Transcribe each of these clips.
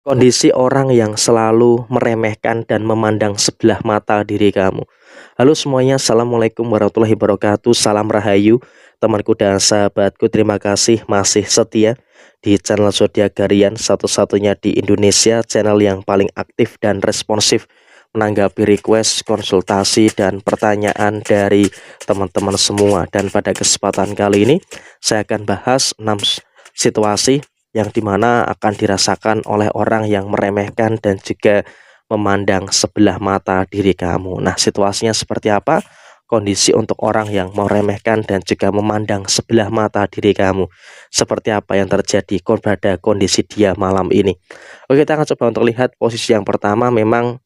Kondisi orang yang selalu meremehkan dan memandang sebelah mata diri kamu. Halo semuanya, Assalamualaikum warahmatullahi wabarakatuh. Salam Rahayu, temanku dan sahabatku. Terima kasih masih setia di channel Zodiak Harian, satu-satunya di Indonesia, channel yang paling aktif dan responsif menanggapi request, konsultasi, dan pertanyaan dari teman-teman semua. Dan pada kesempatan kali ini, saya akan bahas 6 situasi yang dimana akan dirasakan oleh orang yang meremehkan dan juga memandang sebelah mata diri kamu. Nah, situasinya seperti apa? Kondisi untuk orang yang meremehkan dan juga memandang sebelah mata diri kamu. Seperti apa yang terjadi pada kondisi dia malam ini. Oke, kita akan coba untuk lihat posisi yang pertama. Memang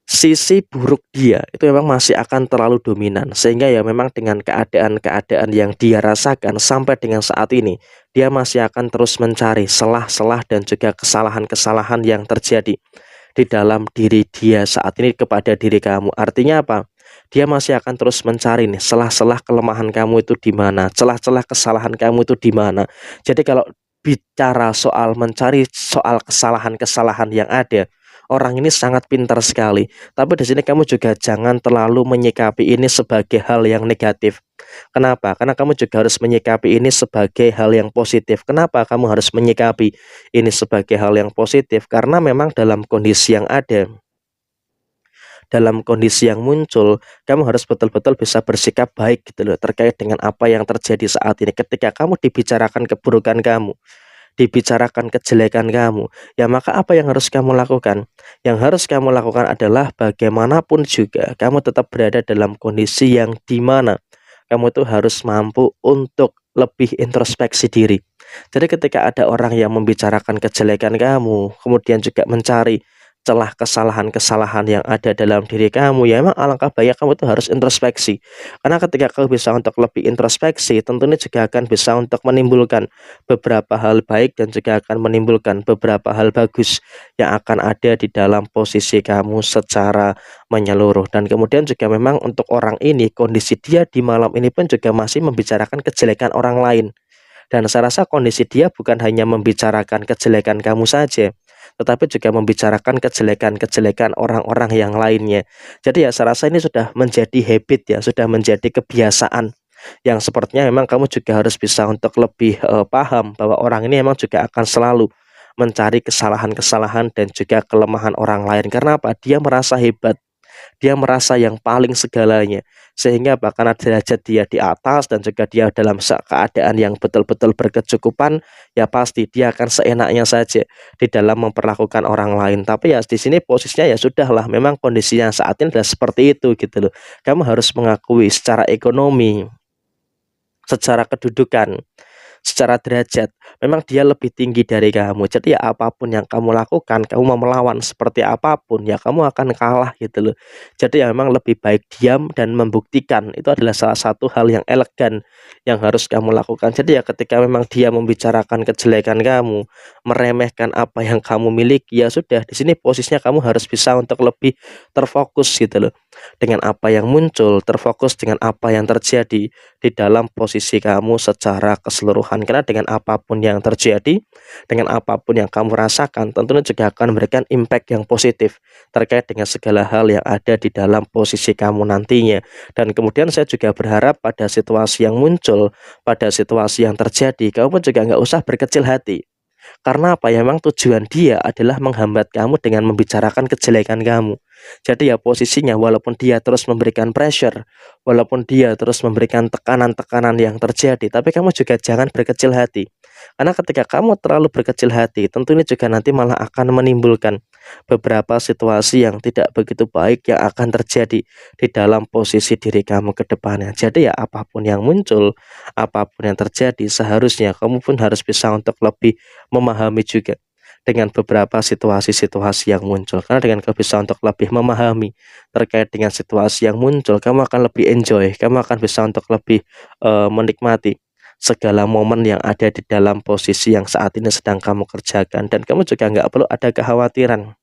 sisi buruk dia itu memang masih akan terlalu dominan, sehingga ya memang dengan keadaan-keadaan yang dia rasakan sampai dengan saat ini, dia masih akan terus mencari celah-celah dan juga kesalahan-kesalahan yang terjadi di dalam diri dia saat ini kepada diri kamu. Artinya apa? Dia masih akan terus mencari nih celah-celah kelemahan kamu itu di mana, celah-celah kesalahan kamu itu di mana. Jadi kalau bicara soal mencari soal kesalahan-kesalahan yang ada, orang ini sangat pintar sekali. Tapi di sini kamu juga jangan terlalu menyikapi ini sebagai hal yang negatif. Kenapa? Karena kamu juga harus menyikapi ini sebagai hal yang positif. Kenapa kamu harus menyikapi ini sebagai hal yang positif? Karena memang dalam kondisi yang ada, dalam kondisi yang muncul, kamu harus betul-betul bisa bersikap baik gitu loh, terkait dengan apa yang terjadi saat ini. Ketika kamu dibicarakan keburukan kamu, dibicarakan kejelekan kamu, ya maka apa yang harus kamu lakukan? Yang harus kamu lakukan adalah bagaimanapun juga kamu tetap berada dalam kondisi yang dimana kamu tuh harus mampu untuk lebih introspeksi diri. Jadi ketika ada orang yang membicarakan kejelekan kamu, kemudian juga mencari celah kesalahan-kesalahan yang ada dalam diri kamu, ya emang alangkah baiknya kamu tuh harus introspeksi. Karena ketika kamu bisa untuk lebih introspeksi, tentunya juga akan bisa untuk menimbulkan beberapa hal baik dan juga akan menimbulkan beberapa hal bagus yang akan ada di dalam posisi kamu secara menyeluruh. Dan kemudian juga memang untuk orang ini, kondisi dia di malam ini pun juga masih membicarakan kejelekan orang lain. Dan saya rasa kondisi dia bukan hanya membicarakan kejelekan kamu saja, tetapi juga membicarakan kejelekan-kejelekan orang-orang yang lainnya. Jadi ya saya rasa ini sudah menjadi habit ya, sudah menjadi kebiasaan yang sepertinya memang kamu juga harus bisa untuk lebih paham bahwa orang ini memang juga akan selalu mencari kesalahan-kesalahan dan juga kelemahan orang lain. Karena apa? Dia merasa hebat, dia merasa yang paling segalanya, sehingga bahkan derajat dia di atas dan juga dia dalam keadaan yang betul-betul berkecukupan, ya pasti dia akan seenaknya saja di dalam memperlakukan orang lain. Tapi ya di sini posisinya ya sudahlah, memang kondisinya saat ini adalah seperti itu gitu loh. Kamu harus mengakui secara ekonomi, secara kedudukan, secara derajat, memang dia lebih tinggi dari kamu. Jadi ya apapun yang kamu lakukan, kamu mau melawan seperti apapun, ya kamu akan kalah gitu loh. Jadi ya memang lebih baik diam dan membuktikan. Itu adalah salah satu hal yang elegan yang harus kamu lakukan. Jadi ya ketika memang dia membicarakan kejelekan kamu, meremehkan apa yang kamu miliki, ya sudah, di sini posisinya kamu harus bisa untuk lebih terfokus gitu loh. Dengan apa yang muncul, terfokus dengan apa yang terjadi di dalam posisi kamu secara keseluruhan. Karena dengan apapun yang terjadi, dengan apapun yang kamu rasakan, tentunya juga akan memberikan impact yang positif terkait dengan segala hal yang ada di dalam posisi kamu nantinya. Dan kemudian saya juga berharap pada situasi yang muncul, pada situasi yang terjadi, kamu pun juga nggak usah berkecil hati. Karena apa ya, memang tujuan dia adalah menghambat kamu dengan membicarakan kejelekan kamu. Jadi ya posisinya, walaupun dia terus memberikan pressure, walaupun dia terus memberikan tekanan-tekanan yang terjadi, tapi kamu juga jangan berkecil hati. Karena ketika kamu terlalu berkecil hati, tentu ini juga nanti malah akan menimbulkan beberapa situasi yang tidak begitu baik yang akan terjadi di dalam posisi diri kamu ke depannya. Jadi ya apapun yang muncul, apapun yang terjadi, seharusnya kamu pun harus bisa untuk lebih memahami juga dengan beberapa situasi-situasi yang muncul. Karena dengan kamu bisa untuk lebih memahami terkait dengan situasi yang muncul, kamu akan lebih enjoy, kamu akan bisa untuk lebih menikmati segala momen yang ada di dalam posisi yang saat ini sedang kamu kerjakan. Dan kamu juga nggak perlu ada kekhawatiran,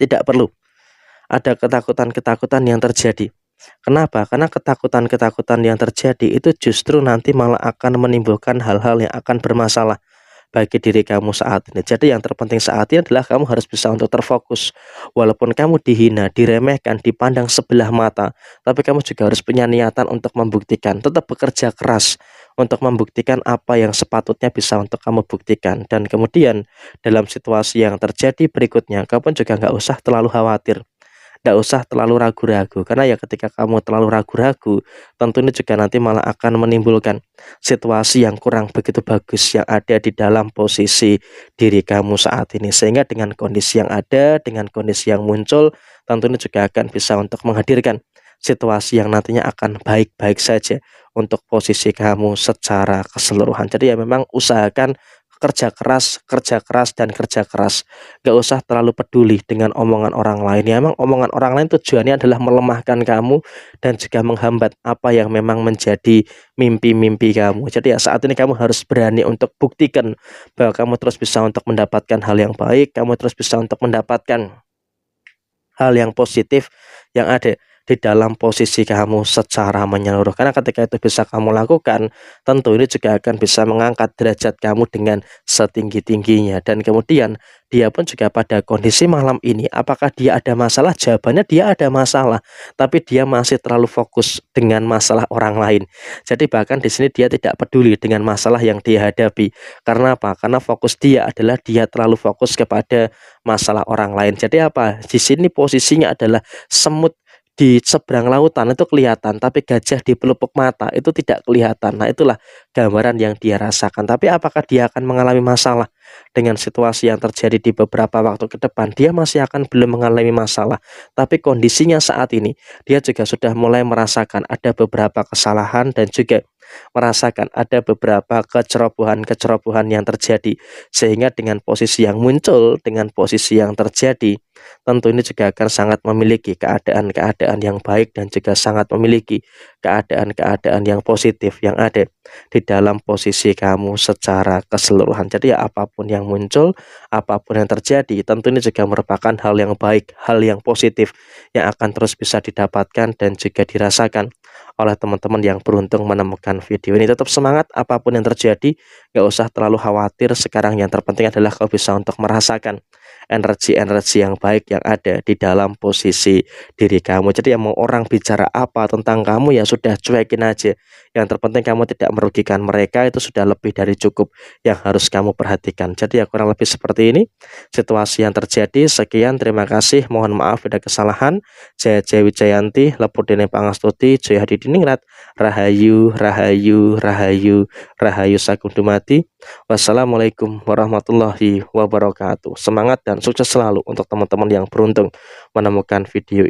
tidak perlu ada ketakutan-ketakutan yang terjadi. Kenapa? Karena ketakutan-ketakutan yang terjadi itu justru nanti malah akan menimbulkan hal-hal yang akan bermasalah bagi diri kamu saat ini. Jadi yang terpenting saat ini adalah kamu harus bisa untuk terfokus. Walaupun kamu dihina, diremehkan, dipandang sebelah mata, tapi kamu juga harus punya niatan untuk membuktikan. Tetap bekerja keras untuk membuktikan apa yang sepatutnya bisa untuk kamu buktikan. Dan kemudian dalam situasi yang terjadi berikutnya, kamu juga nggak usah terlalu khawatir. Nggak usah terlalu ragu-ragu, karena ya ketika kamu terlalu ragu-ragu, tentu ini juga nanti malah akan menimbulkan situasi yang kurang begitu bagus yang ada di dalam posisi diri kamu saat ini. Sehingga dengan kondisi yang ada, dengan kondisi yang muncul, tentu ini juga akan bisa untuk menghadirkan situasi yang nantinya akan baik-baik saja untuk posisi kamu secara keseluruhan. Jadi ya memang usahakan kerja keras, dan kerja keras. Gak usah terlalu peduli dengan omongan orang lain. Ya memang omongan orang lain tujuannya adalah melemahkan kamu dan juga menghambat apa yang memang menjadi mimpi-mimpi kamu. Jadi ya saat ini kamu harus berani untuk buktikan bahwa kamu terus bisa untuk mendapatkan hal yang baik, kamu terus bisa untuk mendapatkan hal yang positif yang ada di dalam posisi kamu secara menyeluruh. Karena ketika itu bisa kamu lakukan, tentu ini juga akan bisa mengangkat derajat kamu dengan setinggi-tingginya. Dan kemudian dia pun juga pada kondisi malam ini, apakah dia ada masalah? Jawabannya dia ada masalah, tapi dia masih terlalu fokus dengan masalah orang lain. Jadi bahkan di sini dia tidak peduli dengan masalah yang dia hadapi. Karena apa? Karena fokus dia adalah dia terlalu fokus kepada masalah orang lain. Jadi apa? Di sini posisinya adalah semut di seberang lautan itu kelihatan, tapi gajah di pelupuk mata itu tidak kelihatan. Nah, itulah gambaran yang dia rasakan. Tapi apakah dia akan mengalami masalah dengan situasi yang terjadi di beberapa waktu ke depan? Dia masih akan belum mengalami masalah. Tapi kondisinya saat ini, dia juga sudah mulai merasakan ada beberapa kesalahan dan juga merasakan ada beberapa kecerobohan-kecerobohan yang terjadi. Sehingga dengan posisi yang muncul, dengan posisi yang terjadi, tentu ini juga akan sangat memiliki keadaan-keadaan yang baik dan juga sangat memiliki keadaan-keadaan yang positif yang ada di dalam posisi kamu secara keseluruhan. Jadi ya apapun yang muncul, apapun yang terjadi, tentu ini juga merupakan hal yang baik, hal yang positif yang akan terus bisa didapatkan dan juga dirasakan oleh teman-teman yang beruntung menemukan video ini. Tetap semangat apapun yang terjadi, gak usah terlalu khawatir. Sekarang yang terpenting adalah kau bisa untuk merasakan energi-energi yang baik yang ada di dalam posisi diri kamu. Jadi yang mau orang bicara apa tentang kamu ya sudah cuekin aja. Yang terpenting kamu tidak merugikan mereka, itu sudah lebih dari cukup yang harus kamu perhatikan. Jadi ya kurang lebih seperti ini situasi yang terjadi. Sekian, terima kasih, mohon maaf ada kesalahan. Jaya Jaya Wijayanti, Lepur Dene Pangastuti, Jaya Hadi Diningrat, Rahayu, Rahayu, Rahayu, Rahayu Sagung Dumadi. Wassalamualaikum warahmatullahi wabarakatuh. Semangat dan sukses selalu untuk teman-teman yang beruntung menemukan video ini.